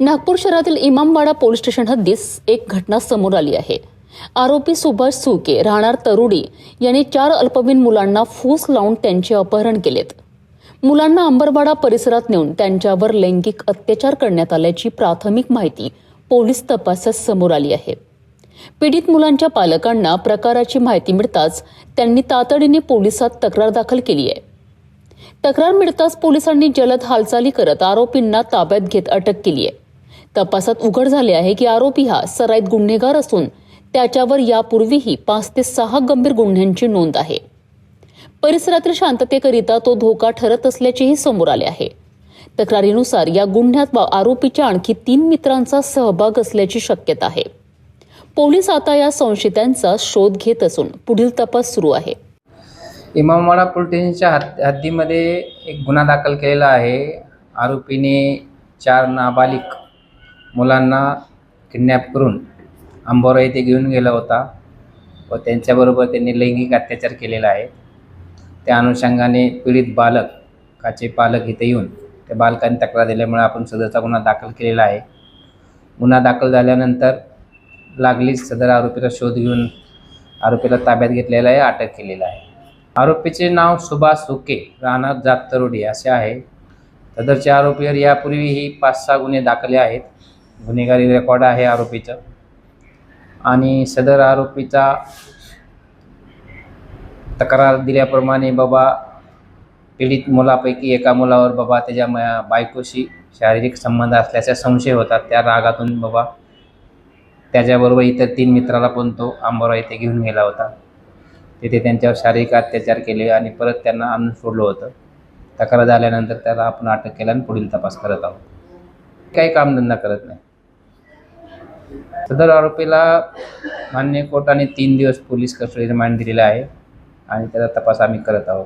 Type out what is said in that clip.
नागपूर शहरातील Imamwada police station हद्दीस एक घटना समोर आली आहे। आरोपी सुभाष सुके राहणार तरुडी यांनी 4 अल्पवयीन मुलांना फूस लावून त्यांचे अपहरण केलेत। मुलांना अंबरवाडा परिसरात नेऊन त्यांच्यावर लैंगिक अत्याचार करण्यात आल्याची प्राथमिक माहिती पोलीस तपासात समोर आली आहे। पीडित मुलांच्या पालकांना प्रकाराची माहिती मिळताच त्यांनी तातडीने पोलिसात तक्रार दाखल केली आहे। तक्रार मिळताच पोलिसांनी जलद हालचाली करत आरोपींना ताब्यात घेत अटक केली आहे। तपासात उघड झाले आहे की आरोपी हा सराईत गुन्हेगार असून त्याच्यावर यापूर्वीही 5 ते 6 गंभीर गुन्ह्यांची नोंद आहे। परिसरातील शांततेकरिता तो धोका ठरत असल्याचेही समोर आले आहे। तक्रारीनुसार या गुन्ह्यात आरोपीच्या आणखी 3 मित्रांचा सहभाग असल्याची शक्यता आहे। पोलीस आता या संशयितांचा शोध घेत असून पुढील तपास सुरू आहे। इमामवाडा पोलीस स्टेशनच्या हद्दीमध्ये एक गुन्हा दाखल केलेला आहे। आरोपीने 4 नाबालिग मुलांना किडनॅप करून अंबोरा येथे घेऊन गेला होता व त्यांच्याबरोबर त्यांनी लैंगिक अत्याचार केलेला आहे। त्या अनुषंगाने पीडित बालकाचे पालक इथे येऊन त्या बालकांनी तक्रार दिल्यामुळे आपण सदरचा गुन्हा दाखल केलेला आहे। गुन्हा दाखल झाल्यानंतर लागलीच सदर आरोपीचा शोध घेऊन आरोपीला ताब्यात घेतलेला आहे, अटक केलेला आहे। आरोपीचे नाव सुभाष सुके राहणार जात तरोडी असे आहे। सदरच्या आरोपीवर यापूर्वीही 5-6 गुन्हे दाखल आहेत। गुन्हेगारी रेकॉर्ड आहे आरोपीचं आणि सदर आरोपीचा तक्रार दिल्याप्रमाणे बाबा पीडित मुलापैकी एका मुलावर बाबा त्याच्या बायकोशी शारीरिक संबंध असल्याचा संशय होता। त्या रागातून बाबा त्याच्याबरोबर इतर 3 मित्राला पण तो अंबोरा येथे घेऊन गेला होता। तिथे त्यांच्यावर शारीरिक अत्याचार केले आणि परत त्यांना आणून सोडलं होतं। तक्रार झाल्यानंतर त्याला आपण अटक केला आणि पुढील तपास करत आहोत। काही कामधंदा करत नाही। सदर आरोपीला मान्य कोर्टाने 3 दिवस पोलीस कस्टडी रिमांड दिलेला आहे आणि त्याचा तपास आम्ही करत आहोत।